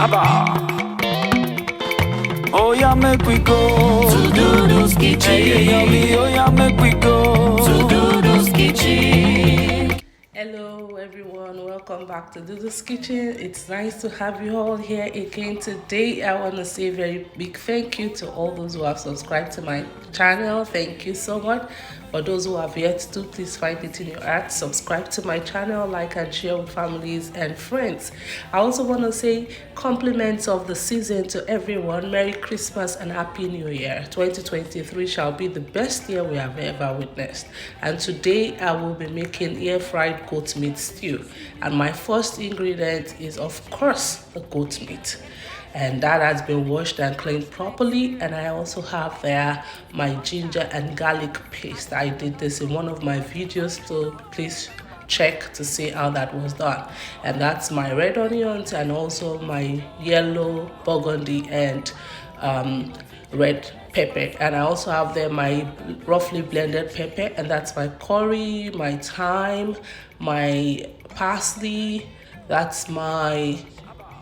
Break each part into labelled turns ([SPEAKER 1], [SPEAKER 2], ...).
[SPEAKER 1] Oh yeah, make we go to DhuDhu's kitchen. Hey, yummy, oh yeah, make we go to DhuDhu's kitchen.
[SPEAKER 2] Hello everyone, welcome back to DhuDhu's kitchen. It's nice to have you all here again today. I want to say a very big thank you to all those who have subscribed to my channel. Thank you so much. For those who have yet to, please find it in your heart, subscribe to my channel, like and share with families and friends. I also want to say compliments of the season to everyone. Merry Christmas and Happy New Year. 2023 shall be the best year we have ever witnessed. And today I will be making air-fried goat meat stew. And my first ingredient is, of course, the goat meat. And that has been washed and cleaned properly. And I also have there my ginger and garlic paste. I did this in one of my videos, so please check to see how that was done. And that's my red onions and also my yellow, burgundy, and red pepper. And I also have there my roughly blended pepper, and that's my curry, my thyme, my parsley, that's my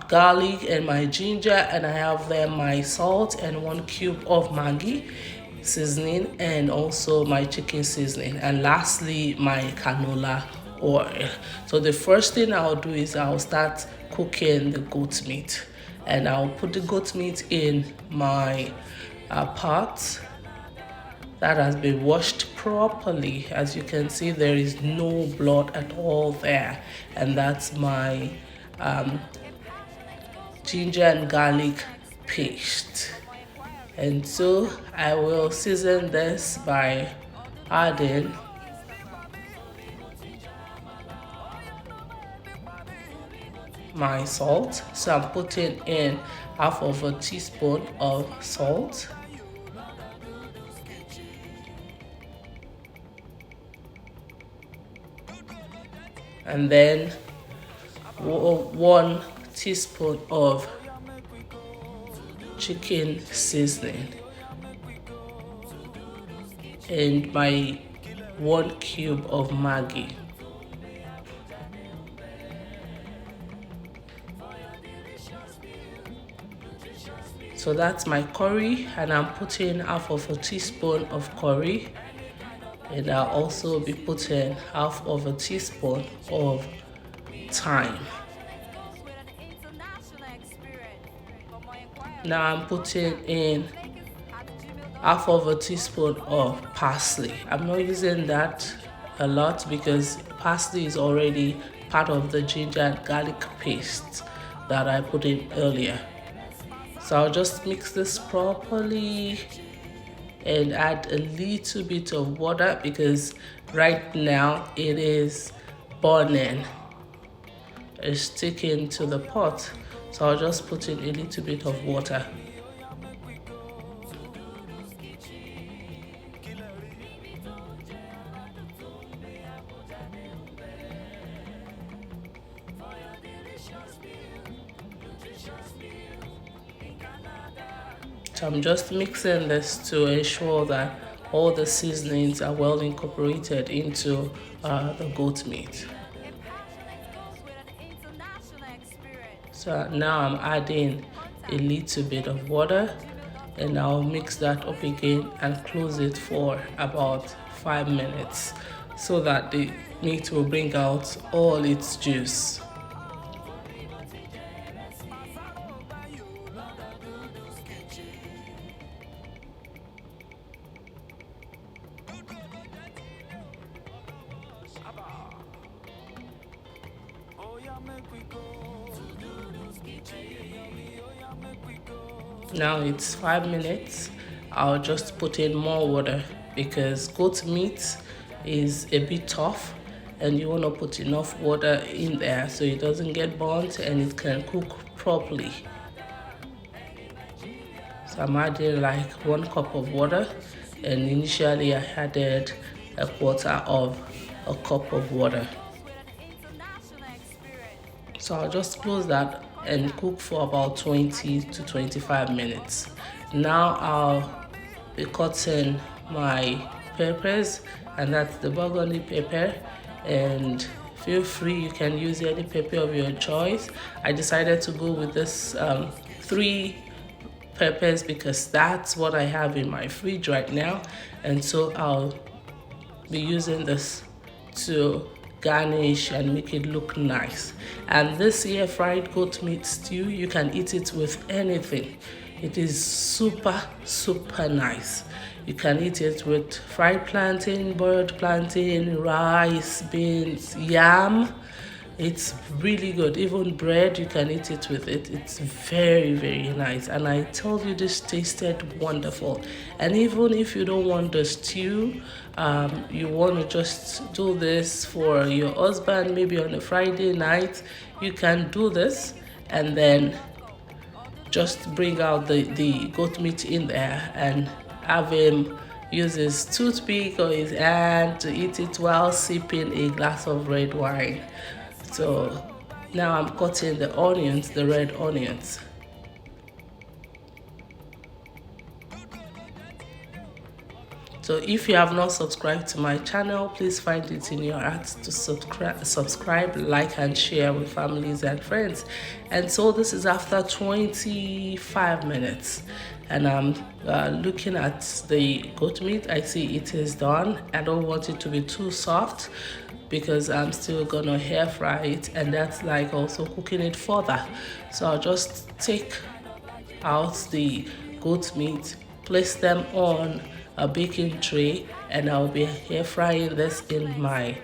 [SPEAKER 2] garlic and my ginger, and I have there my salt and 1 cube of Maggi seasoning, and also my chicken seasoning, and lastly my canola oil. So the first thing I'll do is I'll start cooking the goat meat, and I'll put the goat meat in my pot that has been washed properly. As you can see, there is no blood at all there, and that's my ginger and garlic paste. And so I will season this by adding my salt. So I'm putting in half of a teaspoon of salt, and then 1 teaspoon of chicken seasoning, and my 1 cube of Maggi. So that's my curry, and I'm putting half of a teaspoon of curry, and I'll also be putting half of a teaspoon of thyme. Now I'm putting in half of a teaspoon of parsley. I'm not using that a lot because parsley is already part of the ginger and garlic paste that I put in earlier. So I'll just mix this properly and add a little bit of water because right now it is burning. It's sticking to the pot. So I'll just put in a little bit of water. So I'm just mixing this to ensure that all the seasonings are well incorporated into the goat meat. So now I'm adding a little bit of water, and I'll mix that up again and close it for about 5 minutes so that the meat will bring out all its juice. Now it's 5 minutes. I'll just put in more water because goat meat is a bit tough, and you want to put enough water in there so it doesn't get burnt and it can cook properly. So I'm adding like 1 cup of water, and initially I added 1/4 of a cup of water. So I'll just close that and cook for about 20 to 25 minutes. Now I'll be cutting my peppers, and that's the Burgundy pepper and feel free, you can use any pepper of your choice. I decided to go with this 3 peppers because that's what I have in my fridge right now, and so I'll be using this to garnish and make it look nice. And this here fried goat meat stew, you can eat it with anything. It is super nice. You can eat it with fried plantain, boiled plantain, rice, beans, yam. It's really good. Even bread, you can eat it with it. It's very nice. And I told you, this tasted wonderful. And even if you don't want the stew, you want to just do this for your husband, maybe on a Friday night, you can do this and then just bring out the goat meat in there and have him use his toothpick or his hand to eat it while sipping a glass of red wine. So now I'm cutting the onions, the red onions. So if you have not subscribed to my channel, please find it in your heart to subscribe, like and share with families and friends. And so this is after 25 minutes and I'm looking at the goat meat. I see it is done. I don't want it to be too soft because I'm still gonna air fry it, and that's like also cooking it further. So I'll just take out the goat meat, place them on a baking tray, and I'll be air frying this in my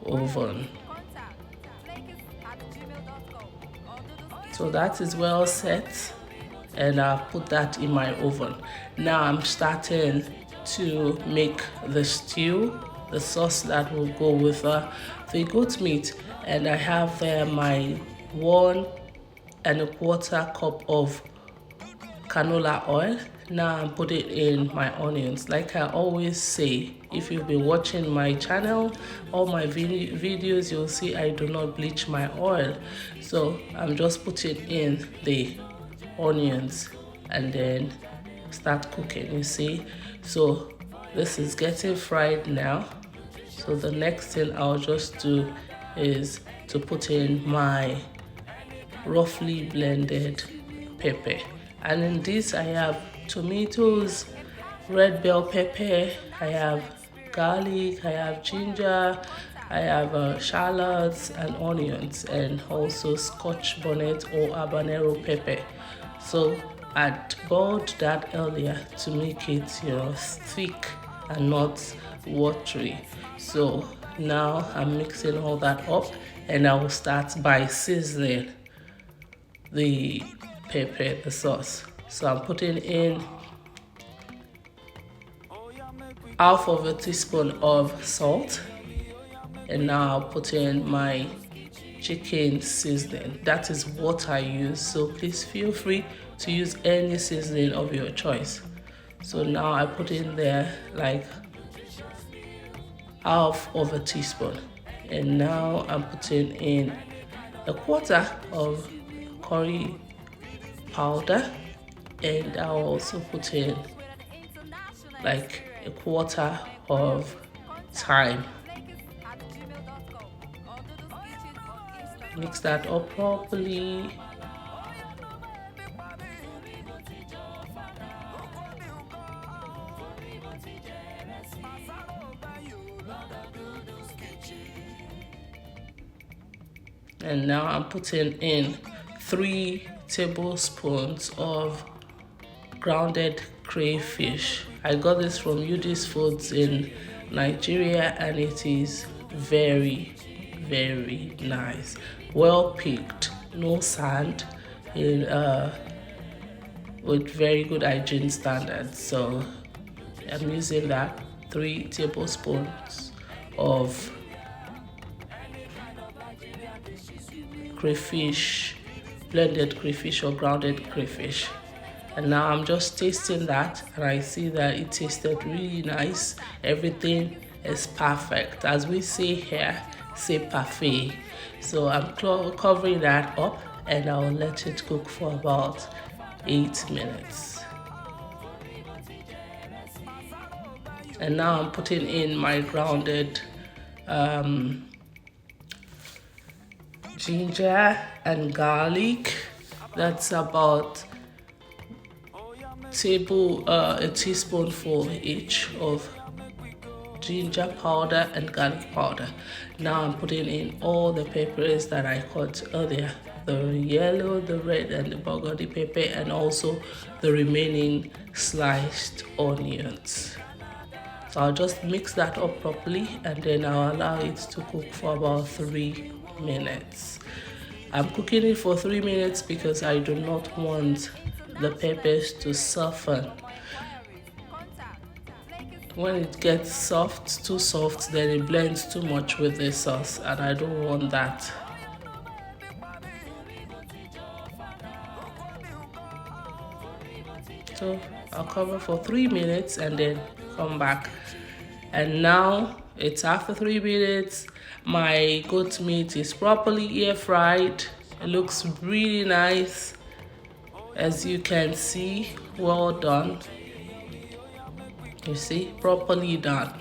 [SPEAKER 2] oven. So that is well set, and I'll put that in my oven. Now I'm starting to make the stew, the sauce that will go with the goat meat, and I have there my 1 1/4 cup of canola oil. Now I'm putting in my onions. Like I always say, if you've been watching my channel, all my videos, you'll see I do not bleach my oil. So I'm just putting in the onions and then start cooking, you see. So this is getting fried now. So the next thing I'll just do is to put in my roughly blended pepper. And in this I have tomatoes, red bell pepper, I have garlic, I have ginger, I have shallots and onions, and also Scotch bonnet or Habanero pepper. So I boiled that earlier to make it, thick and not watery. So now I'm mixing all that up, and I will start by seasoning the pepper, the sauce. So I'm putting in half of a teaspoon of salt, and now I'll put in my chicken seasoning. That is what I use, so please feel free to use any seasoning of your choice. So now I put in there like half of a teaspoon, and now I'm putting in 1/4 of curry powder, and I'll also put in like 1/4 of thyme. Mix that up properly. And now I'm putting in 3 tablespoons of grounded crayfish. I got this from DhuDhu Foods in Nigeria, and it is very nice. Well picked, no sand, with very good hygiene standards. So I'm using that 3 tablespoons of crayfish, blended crayfish or grounded crayfish. And now I'm just tasting that, and I see that it tasted really nice. Everything is perfect. As we say here, c'est parfait. So I'm covering that up, and I'll let it cook for about 8 minutes. And now I'm putting in my grounded ginger and garlic. That's about a teaspoonful each of ginger powder and garlic powder. Now I'm putting in all the peppers that I cut earlier, the yellow, the red, and the burgundy pepper, and also the remaining sliced onions. So I'll just mix that up properly, and then I'll allow it to cook for about 3 minutes. I'm cooking it for 3 minutes because I do not want the peppers to soften. When it gets soft, too soft, then it blends too much with the sauce, and I don't want that. So I'll cover for 3 minutes and then come back. And now it's after 3 minutes. My goat meat is properly air fried. It looks really nice, as you can see. Well done. You see, properly done.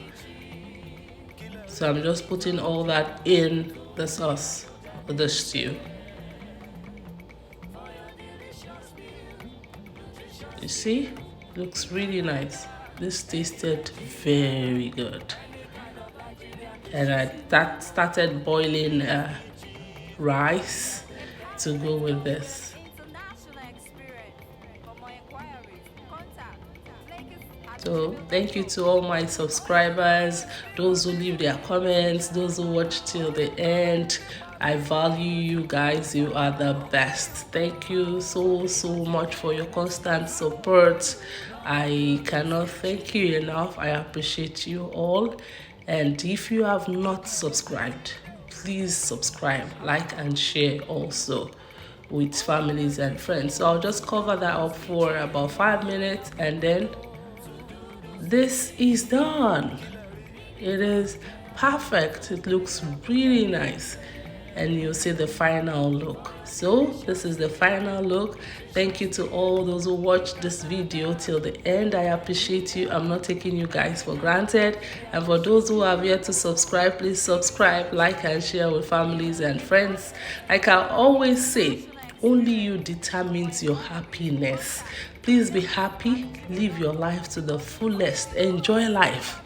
[SPEAKER 2] So I'm just putting all that in the sauce for the stew. You see, looks really nice. This tasted very good. And I started boiling rice to go with this. So thank you to all my subscribers, those who leave their comments, those who watch till the end. I value you guys. You are the best. Thank you so much for your constant support. I cannot thank you enough. I appreciate you all. And if you have not subscribed, please subscribe, like, and share also with families and friends. So I'll just cover that up for about 5 minutes, and then this is done. It is perfect. It looks really nice, and you'll see the final look. So this is the final look. Thank you to all those who watched this video till the end. I appreciate you. I'm not taking you guys for granted. And for those who have yet to subscribe, please subscribe, like, and share with families and friends. Like I always say, only you determines your happiness. Please be happy, live your life to the fullest, enjoy life,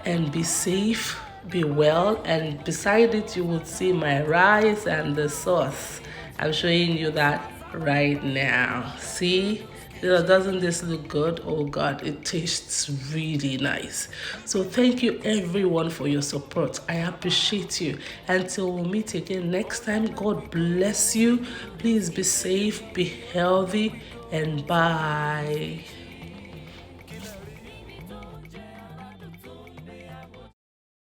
[SPEAKER 2] and be safe, be well. And beside it, you would see my rice and the sauce. I'm showing you that right now. See? Doesn't this look good? Oh God, it tastes really nice. So thank you everyone for your support. I appreciate you. Until we meet again next time, God bless you. Please be safe, be healthy, and bye.